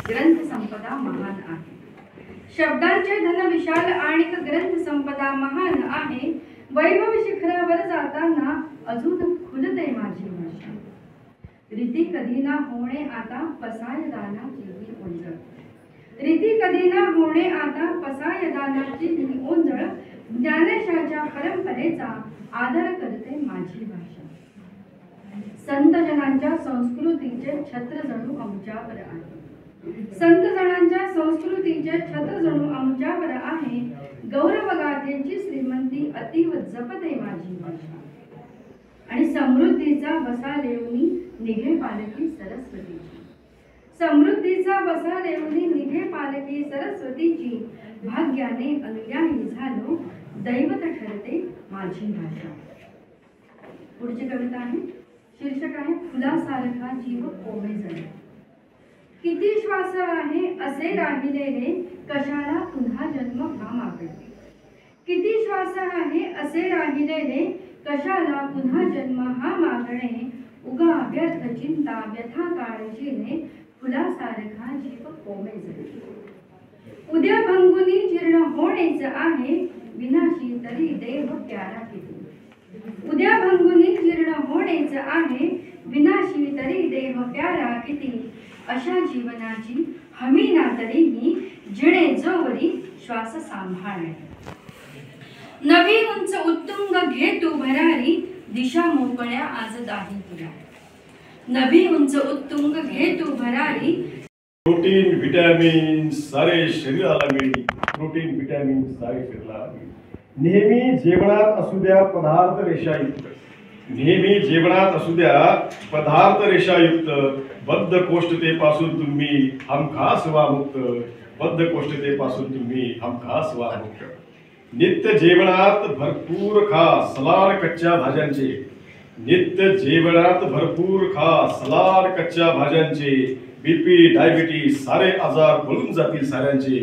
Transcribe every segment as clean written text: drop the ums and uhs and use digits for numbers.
ग्रंथ संपदा महान आहे। शब्दांचे धन विशाल आणि ग्रंथ संपदा महान आहे। वैभव शिखरावर जाताना अजून खुलते माझी भाषा। रीती कधी ना होणे आता पसायदानाची ही ओंजळ। रीती कधी ना होणे आता पसायदानाची ही ओंजळ। ज्ञानेशाच्या परंपरेचा आदर करते माझी भाषा। संत जनांच्या संस्कृतीचे छत्र जणू आमच्यावर आहे। संत जनांच्या संस्कृतीचे छत्र जणू आमच्यावर आहे। गौरव गाथेची श्रीमंती अतीव जपते माझी भाषा। आणि समृद्धीचा वसा लेवणी निघे पालकी सरस्वतीची। समृद्धीचा वसा लेवणी निघे पालकी सरस्वतीची। भाग्याने अनुयायी झालो दैवत ठरते माझी भाषा। पुढची कविता आहे, शीर्षक आहे फुलासारखा जीव कोमे जळे। किती श्वास आहे असे राहिलेले कशाला पुन्हा जन्म हा मागणे। किती श्वास आहे असे राहिलेले कशाला पुन्हा जन्म हा मागणे। उगा व्यर्थ चिंता व्यथा काळजीने फुलासारखा जीव कोमे जळे। उद्या भंगुनी जीर्ण होणेच आहे विनाशी तरी देव प्यारा किती। उद्या भंगुनी जीर्ण होणेच आहे विनाशी तरी देव प्यारा किती। अशा जीवनाची हमी ना तरीही जिणे जोवरी श्वास सांभाळणे। नवी उंच उत्तुंग घे तू भरारी दिशा मोकळ्या आज दाही तुला। नवी उंच उत्तुंग घे तू भरारी। प्रोटीन विटॅमिन सारे शरीराला मिळेल। प्रोटीन विटॅमिन सारे शरीराला मिळेल। नेहमी जेवणात असू द्या पदार्थ रेषायुक्त। नेहमी जेवणात असू द्या पदार्थ रेषायुक्त। बद्धकोष्ठतेपासून तुम्ही हमखास व्हा मुक्त। बद्धकोष्ठतेपासून तुम्ही हमखास व्हा मुक्त। नित्य जेवणात भरपूर खा सलाड कच्च्या भाज्यांचे। नित्य जेवणात भरपूर खा सलाड कच्च्या भाज्यांचे। बीपी डायबिटीज सारे आजार पळून जातील साऱ्यांचे।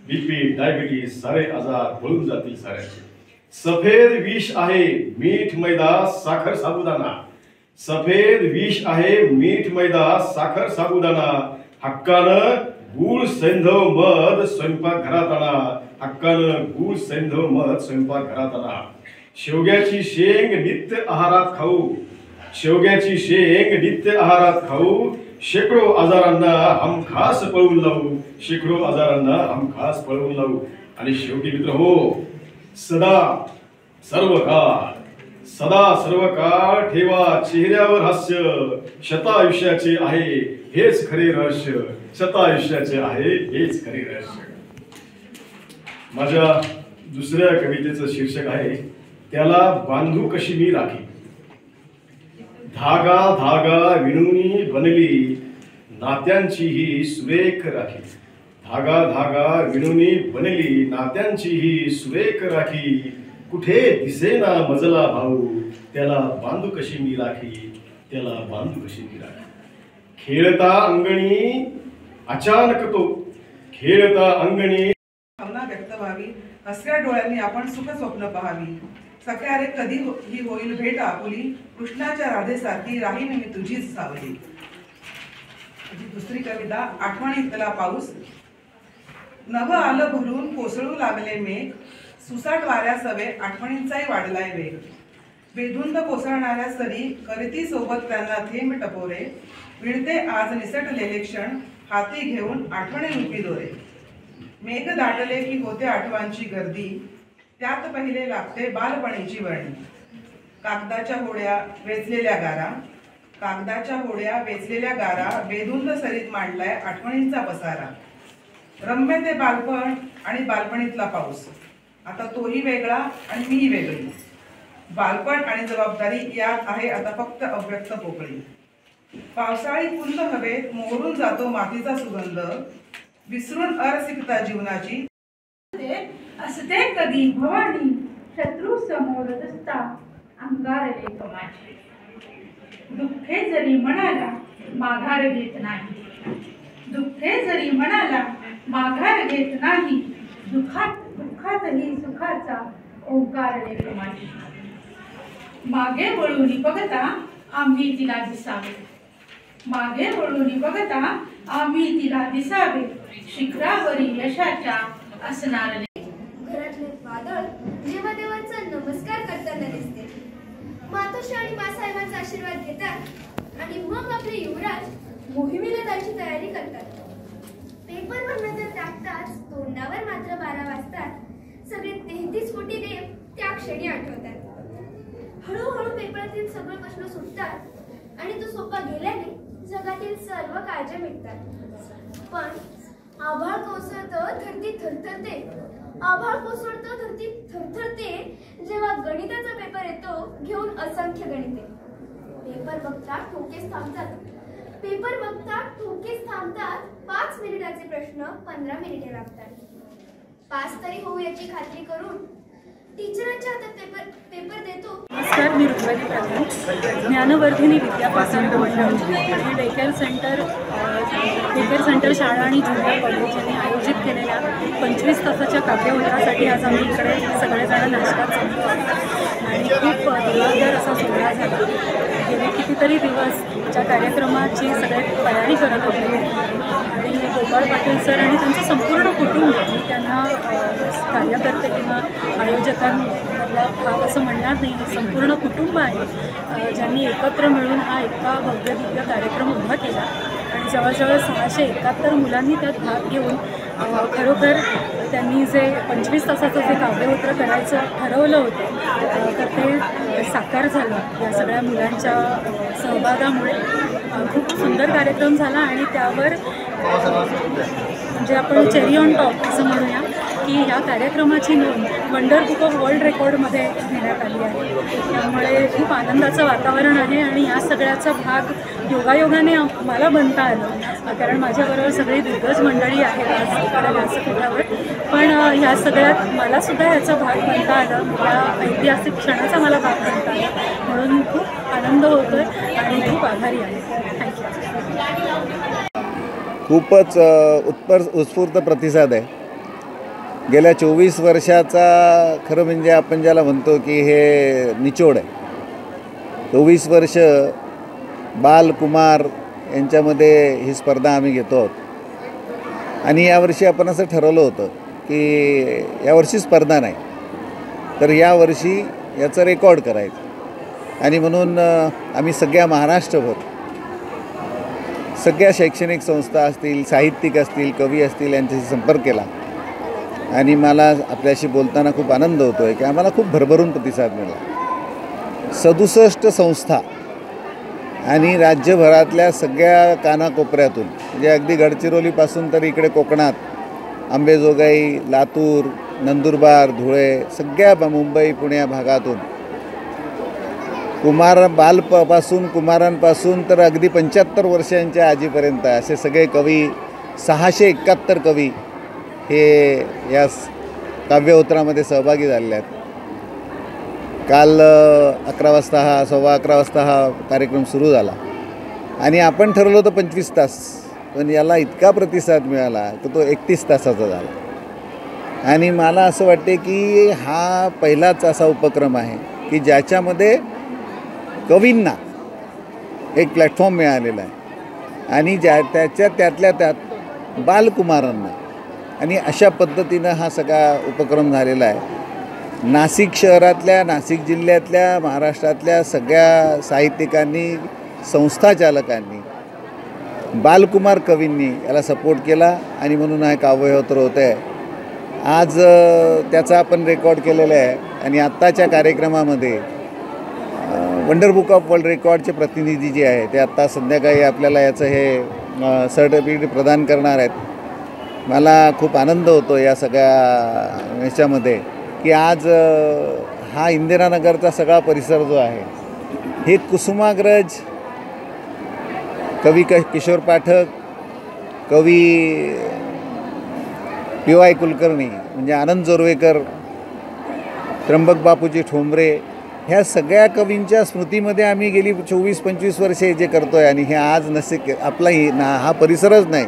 बीपी डायबिटीज सारे आजार पळून जातील साऱ्यांचे। सफेद विष आहे मीठ मैदा साखर साबुदाणा। सफेद विष आहे मीठ मैदा साखर साबुदाणा। हक्कानं गूळ सैंधव मध स्वयंपाक घरात आणा। हक्कानं गूळ सैंधव मध स्वयंपाक घरात आणा। शेवग्याची शेंग नित्य आहारात खाऊ। शेवग्याची शेंग नित्य आहारात खाऊ। शेकडो आजारांना हमखास पळवून लावू। शेकडो आजारांना हमखास पळवून लावू। आणि शेवटी मित्र हो, सदा सर्व काळ ठेवा चेहऱ्यावर हास्य। शतायुष्याचे आहे हेच खरे रहस्य। शतायुष्याचे आहे हेच खरे रहस्य। माझ्या दुसऱ्या कवितेचं शीर्षक आहे त्याला बांधू कशी मी राखी। धागा धागा विणूनी बनली नात्यांची ही सुरेख राखी। धागा धागा विणूनी बनली नात्यांची ही सुरेख राखी। कुठे दिसेना मजला भाऊ त्याला बांधू कशी मी राखी। त्याला बांधू कशी मी राखी। खेळता अंगणी अचानक तो खेळता अंगणी भावना व्यक्त व्हावी। हसऱ्या डोळ्यांनी आपण सुख स्वप्न पाहावी। सख्या रे कधी ही होईल भेट आपुली। कृष्णाच्या राधेसारखी राहीन मी तुझीच सावली। दुसरी कविता आठवणीतला पाऊस। नभ आलं भरून कोसळू लागले मेघ। सुसाट वाऱ्या सवे आठवणींचाही वाढलाय वेग। बेधुंद कोसळणाऱ्या सरी करती सोबत त्यांना थेंब टपोरे। विणते आज निसटलेले क्षण हाती घेऊन आठवणी रूपी दोरे। मेघ दाटले की होते आठवांची गर्दी त्यात पहिले लागते बालपणीची वर्णी। कागदाच्या होड्या वेचलेल्या गारा कागदाच्या होड्या वेचलेल्या गारा बेधुंद सरीत मांडलाय आठवणींचा पसारा. रम्य ते बालपण आणि बालपणीतला पाऊस, आता तोही वेगळा आणि मीही वेगळी. बालपण आणि जबाबदारी यात आहे आता फक्त अव्यक्त पोकळी. पावसाळी कुंद हवेत मोहरून जातो मातीचा सुगंध, विसरून अरसिकता जीवनाची. असते कधी भवानी शत्रू समोर असता अंगारले कमाची. दुःखे जरी मनाला माघार घेत नाही, दुःखे जरी मनाला माघार घेत नाही. दुःखातही सुखाचा ओंकारले कमाची. मागे वळून बघता आम्ही तिला दिसावे, मागे वळून बघता आम्ही तिला दिसावे. शिखरावरी यशाच्या असणार. घरातले वादळ जेव्हा देवाचा नमस्कार करताना दिसते, मातोश्री आणि मासाहेबांचा आशीर्वाद घेतात आणि मग आपले युवराज मोहिमेला जायची तयारी करतात. पेपरवर नजर टाकताच तोंडावर मात्र 12 वाजतात. सगळे 33 कोटी देव त्या क्षणी आठवतात. हळूहळू पेपरातील सगळे प्रश्न सुटतात आणि तो सोपा गेल्याने जगातील सर्व काळज्या मिटतात. पण आभाळ कोसळतं धरती थरथरते, आभाळ कोसळतं धरती थरथरते जेव्हा गणिताचा पेपर येतो घेऊन असंख्य गणिते. पेपर बघता ठोकेच थांबतात, पेपर बघता ठोकेच थांबतात. 5 मिनिटाचे प्रश्न 15 मिनिटे लागतात. पास तरी होऊ याची खात्री करून टीचरांच्या हातात पेपर देतो. नमस्कार, मी ऋग्वेदी प्रधान, ज्ञानवर्धिनी विद्यापीठ मंडळ आणि डेकेअर सेंटर शाळा आणि ज्युनियर कॉलेज यांनी आयोजित केलेल्या 25 तासाच्या काव्यवंतासाठी आज आम्ही इकडे सगळेजण नाश्त्यात जमलो आणि खूप दिवसभर असा सोहळा झाला. गेले कितीतरी दिवस ज्या कार्यक्रमाची सगळे तयारी करत होते आणि गोपाळ पाटील सर आणि त्यांचं संपूर्ण कुटुंब, मी त्यांना कार्यकर्ते किंवा आयोजकांमधला भाग असं म्हणणार नाही, संपूर्ण कुटुंब आहे ज्यांनी एकत्र मिळून हा इतका भव्य दिव्य कार्यक्रम उभा केला आणि जवळजवळ 671 मुलांनी त्यात भाग घेऊन खरोखर त्यांनी जे 25 तासाचं जे काव्यहोत्र करायचं ठरवलं होतं तर ते साकार झालं या सगळ्या मुलांच्या सहभागामुळे. खूप सुंदर कार्यक्रम झाला आणि त्यावर म्हणजे आपण चेरी ऑन टॉप असं म्हणूया की ह्या कार्यक्रमाची नोंद वंडर बुक ऑफ वर्ल्ड रेकॉर्डमध्ये घेण्यात आली आहे. त्यामुळे खूप आनंदाचं वातावरण आहे आणि या सगळ्याचा भाग योगायोगाने मला बनता आलं, कारण माझ्याबरोबर सगळी दिग्गज मंडळी आहेत आज इकडे व्यासपीठावर. पण ह्या सगळ्यात मलासुद्धा ह्याचा भाग बनता आलं, या ऐतिहासिक क्षणाचा मला भाग बनता आला, म्हणून खूप आनंद होतो आहे आणि खूप आभारी आहे. थँक्यू. खूपच उत्स्फूर्त प्रतिसाद आहे. गेल्या 24 वर्षाचा खरं म्हणजे आपण ज्याला म्हणतो की हे निचोड आहे. 24 वर्ष बालकुमार यांच्यामध्ये ही स्पर्धा आम्ही घेतो आहोत आणि यावर्षी आपण असं ठरवलं होतं की यावर्षी स्पर्धा नाही तर यावर्षी याचं रेकॉर्ड करायचं आणि म्हणून आम्ही सगळ्या महाराष्ट्रभर सगळ्या शैक्षणिक संस्था असतील, साहित्यिक असतील, कवी असतील यांच्याशी संपर्क केला आणि मला आपल्याशी बोलताना खूप आनंद होतो आहे की आम्हाला खूप भरभरून प्रतिसाद मिळाला. 67 संस्था आणि राज्यभरातल्या सगळ्या कानाकोपऱ्यातून म्हणजे अगदी गडचिरोलीपासून तर इकडे कोकणात अंबेजोगाई, लातूर, नंदुरबार, धुळे, सगळ्या मुंबई, पुणे भागातून कुमारांपासून तर अगदी 75 वर्षांच्या आजीपर्यंत असे सगळे कवी, 671 कवी हे या काव्यहोत्रामध्ये सहभागी झालेले आहेत. काल 11 वाजता 11:15 वाजता हा कार्यक्रम सुरू झाला आणि आपण ठरवलं होतं 25 तास, पण याला इतका प्रतिसाद मिळाला तर तो 31 तासाचा झाला. आणि मला असं वाटते की हा पहिलाच असा उपक्रम आहे की ज्याच्यामध्ये कवींना एक प्लॅटफॉर्म मिळालेला आहे आणि त्यातल्या त्यात बालकुमारांना, आणि अशा पद्धतीनं हा सगळा उपक्रम झालेला आहे. नाशिक शहरातल्या, नाशिक जिल्ह्यातल्या, महाराष्ट्रातल्या सगळ्या साहित्यिकांनी, संस्थाचालकांनी, बालकुमार कवींनी याला सपोर्ट केला आणि म्हणून हा काव्यहोत्र होतं आहे. आज त्याचा आपण रेकॉर्ड केलेला आहे आणि आत्ताच्या कार्यक्रमामध्ये वंडर बुक ऑफ वर्ल्ड रेकॉर्डचे प्रतिनिधी जे आहे ते आत्ता संध्याकाळी आपल्याला याचं हे सर्टिफिकेट प्रदान करणार आहेत। मला खूप आनंद होतो या सगळ्या याच्यामध्ये की आज हा इंदिरानगरचा सगळा परिसर जो आहे हे कुसुमाग्रज कवी किशोर पाठक, कवी PY कुलकर्णी म्हणजे आनंद जोरवेकर, त्र्यंबक बापूजी ठोंबरे ह्या सगळ्या कवींच्या स्मृतीमध्ये आम्ही गेली 24-25 वर्षे जे करतो आहे आणि हे आज आपलाही हा परिसरच नाही,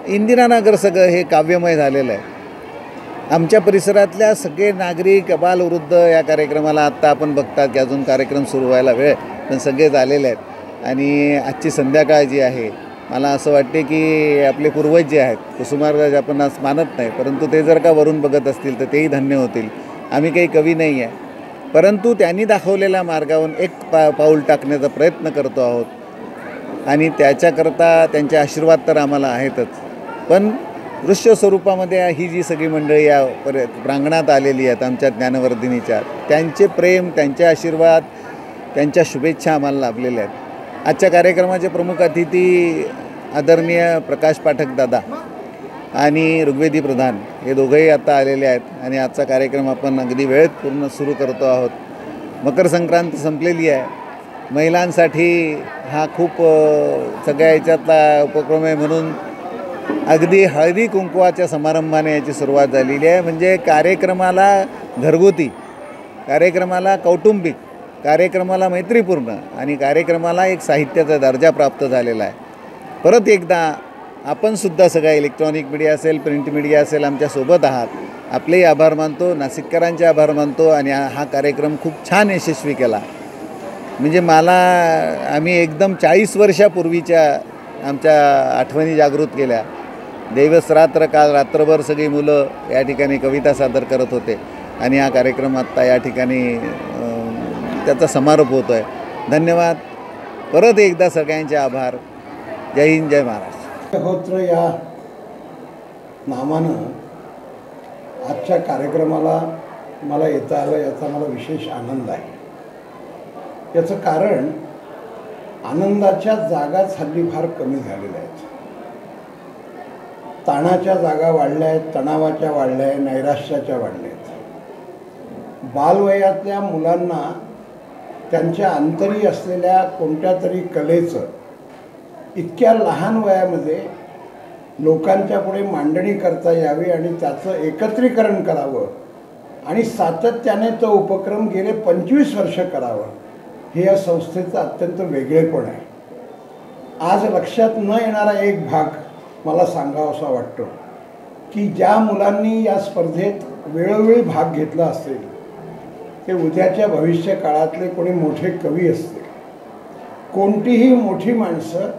इंदिरानगर सगळं हे काव्यमय झालेलं आहे। आमच्या परिसरातल्या सगळे नागरिक अबालवृद्ध या कार्यक्रमाला आत्ता आपण बघतात की अजून कार्यक्रम सुरू व्हायला वेळ पण सगळे झालेले आहेत। आणि आजची संध्याकाळ जी आहे मला असं वाटते की आपले पूर्वज जे आहेत कुसुमाग्रज आपण आज मानत नाही, परंतु ते जर का वरून बघत असतील तर तेही धन्य होतील। आम्ही काही कवी नाही आहे, परंतु त्यांनी दाखवलेल्या मार्गावरून एक पाऊल टाकण्याचा प्रयत्न करतो आहोत आणि त्याच्याकरता त्यांचे आशीर्वाद तर आम्हाला आहेतच, पण दृश्य स्वरूपामध्ये ही जी सगळी मंडळी या प्रांगणात आलेली आहेत आमच्या ज्ञानवर्धिनीच्या, त्यांचे प्रेम, त्यांचे आशीर्वाद, त्यांच्या शुभेच्छा आम्हाला लाभलेल्या आहेत। आजच्या कार्यक्रमाचे प्रमुख अतिथी आदरणीय प्रकाश पाठक दादा आणि ऋग्वेदी प्रधान हे दोघंही आता आलेले आहेत आणि आजचा कार्यक्रम आपण अगदी वेळेत पूर्ण सुरू करतो आहोत। मकर संक्रांत संपलेली आहे, महिलांसाठी हा खूप सगळ्या याच्यातला उपक्रम आहे, म्हणून अगदी हळदी कुंकवाच्या समारंभाने याची सुरुवात झालेली आहे। म्हणजे कार्यक्रमाला घरगुती, कार्यक्रमाला कौटुंबिक, कार्यक्रमाला मैत्रीपूर्ण आणि कार्यक्रमाला एक साहित्याचा दर्जा प्राप्त झालेला आहे। परत एकदा आपणसुद्धा सगळा इलेक्ट्रॉनिक मीडिया असेल, प्रिंट मीडिया असेल आमच्यासोबत आहात, आपलेही आभार मानतो, नाशिककरांचे आभार मानतो आणि हा कार्यक्रम खूप छान यशस्वी केला। म्हणजे आम्ही एकदम 40 वर्षापूर्वीच्या आमच्या आठवणी जागृत केल्या। दिवस रात्र काल रात्रभर सगळी मुलं या ठिकाणी कविता सादर करत होते आणि हा कार्यक्रम आत्ता या ठिकाणी त्याचा समारोप होतो आहे। धन्यवाद, परत एकदा सगळ्यांचे आभार। जय हिंद, जय महाराष्ट्र। होत्र या नामानं आजच्या कार्यक्रमाला मला येता आलं याचा मला विशेष आनंद आहे। याचं कारण आनंदाच्या जागाच हल्ली फार कमी झालेल्या आहेत। ताणाच्या जागा वाढल्या आहेत, तणावाच्या वाढल्या आहेत, नैराश्याच्या वाढल्या आहेत। बालवयातल्या मुलांना त्यांच्या अंतरी असलेल्या कोणत्या तरी कलेचं इतक्या लहान वयामध्ये लोकांच्या पुढे मांडणी करता यावी आणि त्याचं एकत्रीकरण करावं आणि सातत्याने तो उपक्रम गेले 25 वर्ष करावं, हे या संस्थेचं अत्यंत वेगळेपण आहे। आज लक्षात न येणारा एक भाग मला सांगावासा वाटतो की ज्या मुलांनी या स्पर्धेत वेळोवेळी भाग घेतला असेल ते उद्याच्या भविष्य काळातले कोणी मोठे कवी असतील, कोणतीही मोठी माणसं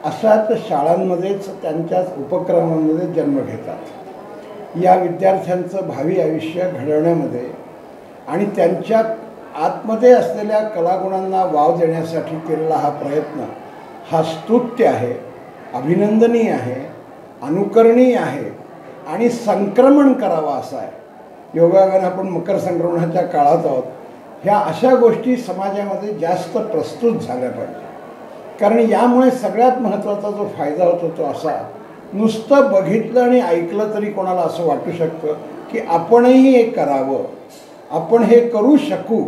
अशाच शाळांमध्येच त्यांच्याच उपक्रमांमध्ये जन्म घेतात। या विद्यार्थ्यांचं भावी आयुष्य घडवण्यामध्ये आणि त्यांच्या आतमध्ये असलेल्या कलागुणांना वाव देण्यासाठी केलेला हा प्रयत्न हा स्तुत्य आहे, अभिनंदनीय आहे, अनुकरणीय आहे आणि संक्रमण करावा असा आहे। योगायोगाने आपण मकर संक्रमणाच्या काळात आहोत। ह्या अशा गोष्टी समाजामध्ये जास्त प्रस्तुत झाल्या पाहिजे, कारण यामुळे सगळ्यात महत्त्वाचा जो फायदा होतो तो असा, नुसतं बघितलं आणि ऐकलं तरी कोणाला असं वाटू शकतं की आपणही हे करावं, आपण हे करू शकू,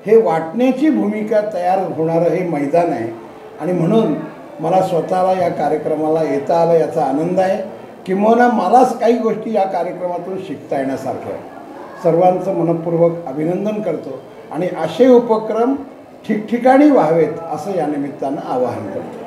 हे वाटण्याची भूमिका तयार होणारं हे मैदान आहे। आणि म्हणून मला स्वतःला या कार्यक्रमाला येता आलं याचा आनंद आहे, किंबहुना मलाच काही गोष्टी या कार्यक्रमातून शिकता येण्यासारख्या आहे। सर्वांचं मनपूर्वक अभिनंदन करतो आणि असे उपक्रम ठिकठिकाणी व्हावेत असं या निमित्तानं आवाहन करतो।